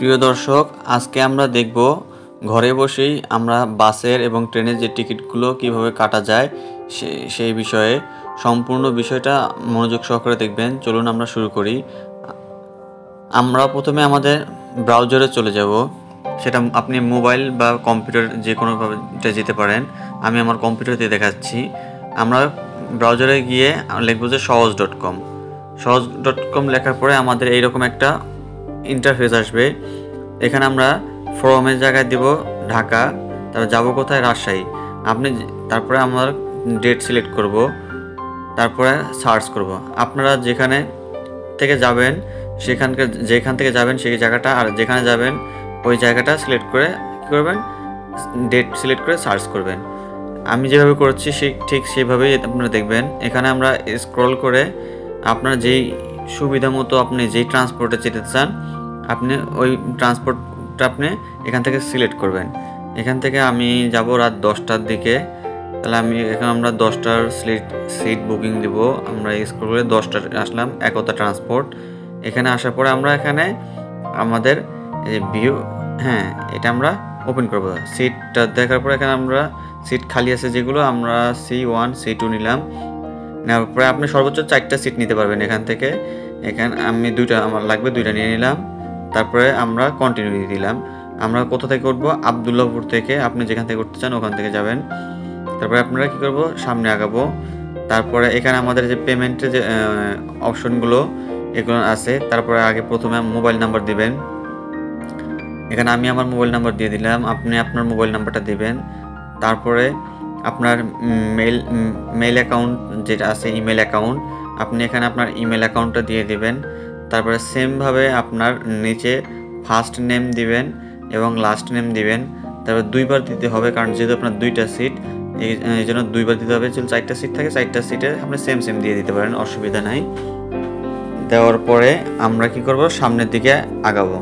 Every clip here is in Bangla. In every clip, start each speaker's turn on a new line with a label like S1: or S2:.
S1: প্রিয় দর্শক, আজকে আমরা দেখব ঘরে বসেই আমরা বাসের এবং ট্রেনের যে টিকিটগুলো কিভাবে কাটা যায় সেই বিষয়ে। সম্পূর্ণ বিষয়টা মনোযোগ সহকারে দেখবেন। চলুন আমরা শুরু করি। আমরা প্রথমে আমাদের ব্রাউজারে চলে যাব। সেটা আপনি মোবাইল বা কম্পিউটার যে কোনোভাবে যেতে পারেন। আমি আমার কম্পিউটার দিয়ে দেখাচ্ছি। আমরা ব্রাউজারে গিয়ে লিখব যে সহজ.com। সহজ.com লেখার পরে আমাদের এইরকম একটা ইন্টারফেস আসবে। এখানে আমরা ফ্রমের জায়গায় দিব ঢাকা, তারপর যাব কোথায়, রাজশাহী। তারপরে আমার ডেট সিলেক্ট করব, তারপরে সার্চ করব। আপনারা যেখানে থেকে যাবেন যেখান থেকে যাবেন সেই জায়গাটা, আর যেখানে যাবেন ওই জায়গাটা সিলেক্ট করে কী করবেন, ডেট সিলেক্ট করে সার্চ করবেন। আমি যেভাবে করছি ঠিক সেইভাবেই আপনারা দেখবেন। এখানে আমরা স্ক্রল করে আপনার যেই সুবিধা মতো আপনি যেই ট্রান্সপোর্টে যেতে চান আপনি ওই ট্রান্সপোর্টটা আপনি এখান থেকে সিলেক্ট করবেন। এখান থেকে আমি যাব রাত 10টার দিকে। তাহলে আমরা 10টার সিট বুকিং দিব। আমরা স্ক্রল করে 10টার আসলাম, একতা ট্রান্সপোর্ট। এখানে আসার পরে আমরা এখানে আমাদের ভিউ, এটা আমরা ওপেন করব। সিটটা দেখার পরে এখানে আমরা সিট খালি আছে যেগুলো, আমরা C1 C2 নিলাম। নেওয়ার পরে আপনি সর্বোচ্চ 4টা সিট নিতে পারবেন এখান থেকে। আমি আমার লাগবে 2টা নিয়ে নিলাম। তারপরে আমরা কন্টিনিউ দিয়ে দিলাম। আমরা কোথা থেকে উঠবো? আবদুল্লাহপুর থেকে। আপনি যেখান থেকে উঠতে চান ওখান থেকে যাবেন। তারপরে আপনারা কী করব, সামনে আগাবো। তারপরে এখানে আমাদের যে পেমেন্টের যে অপশনগুলো এগুলো আছে। তারপরে প্রথমে মোবাইল নাম্বার দিবেন। এখানে আমি আমার মোবাইল নাম্বার দিয়ে দিলাম, আপনি আপনার মোবাইল নাম্বারটা দিবেন। তারপরে আপনার মেইল অ্যাকাউন্ট যেটা আছে, ইমেল অ্যাকাউন্ট, আপনি এখানে আপনার ইমেল অ্যাকাউন্টটা দিয়ে দিবেন। তারপরে সেমভাবে আপনার নিচে ফার্স্ট নেম দিবেন এবং লাস্ট নেম দিবেন। তারপর 2বার দিতে হবে, কারণ যেহেতু আপনার 2টা সিট, এই জন্য 2বার দিতে হবে। যদি 4টা সিট থাকে 4টা সিটে আপনি সেম দিয়ে দিতে পারেন, অসুবিধা নাই। দেওয়ার পরে আমরা কি করব, সামনের দিকে আগাবো।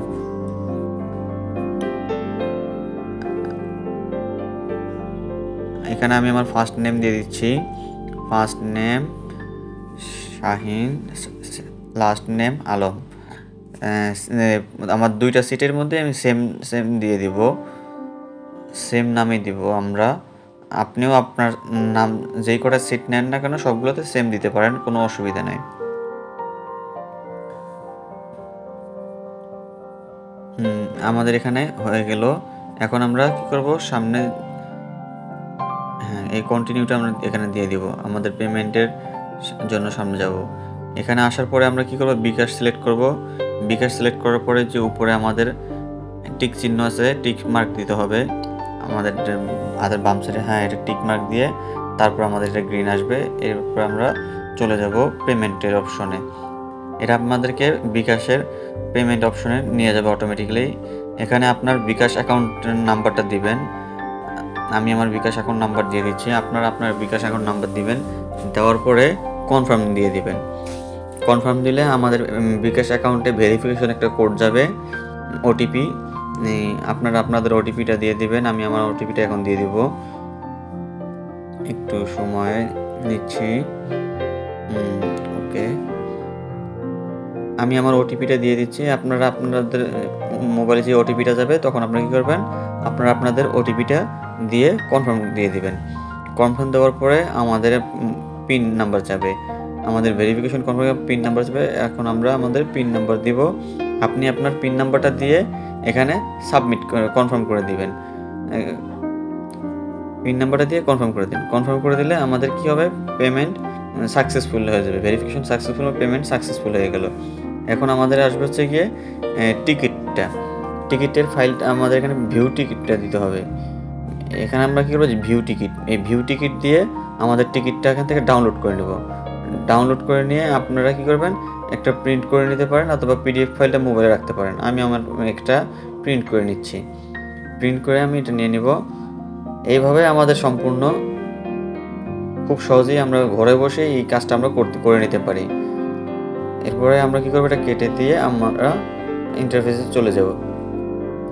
S1: এখানে আমি আমার ফার্স্ট নেম দিয়ে দিচ্ছি, first name Shahin, last name Alam. আমার 2টা সিটের মধ্যে আমি সেম দিয়ে দিব, সেম নামে দিব আমরা। আপনিও আপনার নাম যেই কটা সিট নেন না কেন সবগুলোতে সেম দিতে পারেন, কোনো অসুবিধা নেই। আমাদের এখানে হয়ে গেল। এখন আমরা কি করব, সামনে এই কন্টিনিউটা আমরা এখানে দিয়ে দিব। আমাদের পেমেন্টের জন্য সামনে যাব। এখানে আসার পরে আমরা কি করব, বিকাশ সিলেক্ট করব। বিকাশ সিলেক্ট করার পরে যে উপরে আমাদের টিক চিহ্ন আছে, টিক মার্ক দিতে হবে আমাদের হাতের বাম সাইডে। এটা টিক মার্ক দিয়ে তারপর আমাদের এটা গ্রিন আসবে। এরপর আমরা চলে যাব পেমেন্টের অপশনে। এটা আপনাদেরকে বিকাশের পেমেন্ট অপশনে নিয়ে যাবে অটোমেটিক্যালি। এখানে আপনার বিকাশ অ্যাকাউন্ট নাম্বারটা দিবেন। আমি আমার বিকাশ অ্যাকাউন্ট নাম্বার দিয়ে দিচ্ছি, আপনারা আপনার বিকাশ অ্যাকাউন্ট নাম্বার দিবেন। দেওয়ার পরে কনফার্ম দিয়ে দিবেন। কনফার্ম দিলে আমাদের বিকাশ অ্যাকাউন্টে ভেরিফিকেশন একটা কোড যাবে, ওটিপি। আপনারা আপনাদের ওটিপিটা দিয়ে দিবেন। আমি আমার ওটিপিটা এখন দিয়ে দিব, একটু সময় নিচ্ছি। ওকে, আমি আমার ওটিপিটা দিয়ে দিচ্ছি। আপনারা আপনাদের মোবাইলে যে ওটিপিটা যাবে তখন আপনারা কী করবেন, আপনারা আপনাদের ওটিপিটা দিয়ে কনফার্ম দিয়ে দিবেন। কনফার্ম দেওয়ার পরে আমাদের পিন নাম্বার যাবে, আমাদের ভেরিফিকেশন কনফার্ম পিন নাম্বার যাবে। এখন আমরা আমাদের পিন নাম্বার দিব। আপনি আপনার পিন নাম্বারটা দিয়ে এখানে সাবমিট কনফার্ম করে দিবেন। পিন নাম্বারটা দিয়ে কনফার্ম করে দিন। কনফার্ম করে দিলে আমাদের কি হবে, পেমেন্ট সাকসেসফুল হয়ে যাবে। ভেরিফিকেশন সাকসেসফুল, পেমেন্ট সাকসেসফুল হয়ে গেল। এখন আমাদের আসবে হচ্ছে গিয়ে টিকিটের ফাইলটা আমাদের এখানে ভিউ টিকিটটা দিতে হবে। এখানে আমরা কী করবো, ভিউ টিকিট, এই ভিউ টিকিট দিয়ে আমাদের টিকিটটা এখান থেকে ডাউনলোড করে নেব। ডাউনলোড করে নিয়ে আপনারা কী করবেন, একটা প্রিন্ট করে নিতে পারেন অথবা পিডিএফ ফাইলটা মোবাইলে রাখতে পারেন। আমি আমার একটা প্রিন্ট করে নিচ্ছি। প্রিন্ট করে আমি এটা নিয়ে নিব। এইভাবে আমাদের সম্পূর্ণ খুব সহজেই আমরা ঘরে বসে এই কাজটা আমরা করে নিতে পারি। এরপরে আমরা কী করবো, এটা কেটে দিয়ে আমরা ইন্টারফেসে চলে যাব।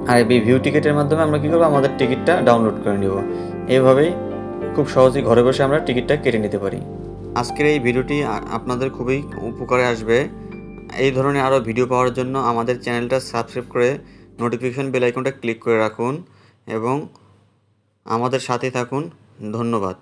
S1: আর এই ভিউ টিকিটের মাধ্যমে আমরা কী করবো, আমাদের টিকিটটা ডাউনলোড করে নেব। এইভাবেই খুব সহজেই ঘরে বসে আমরা টিকিটটা কেটে নিতে পারি। আজকের এই ভিডিওটি আপনাদের খুবই উপকারে আসবে। এই ধরনের আরও ভিডিও পাওয়ার জন্য আমাদের চ্যানেলটা সাবস্ক্রাইব করে নোটিফিকেশন বেল আইকনটা ক্লিক করে রাখুন এবং আমাদের সাথে থাকুন। ধন্যবাদ।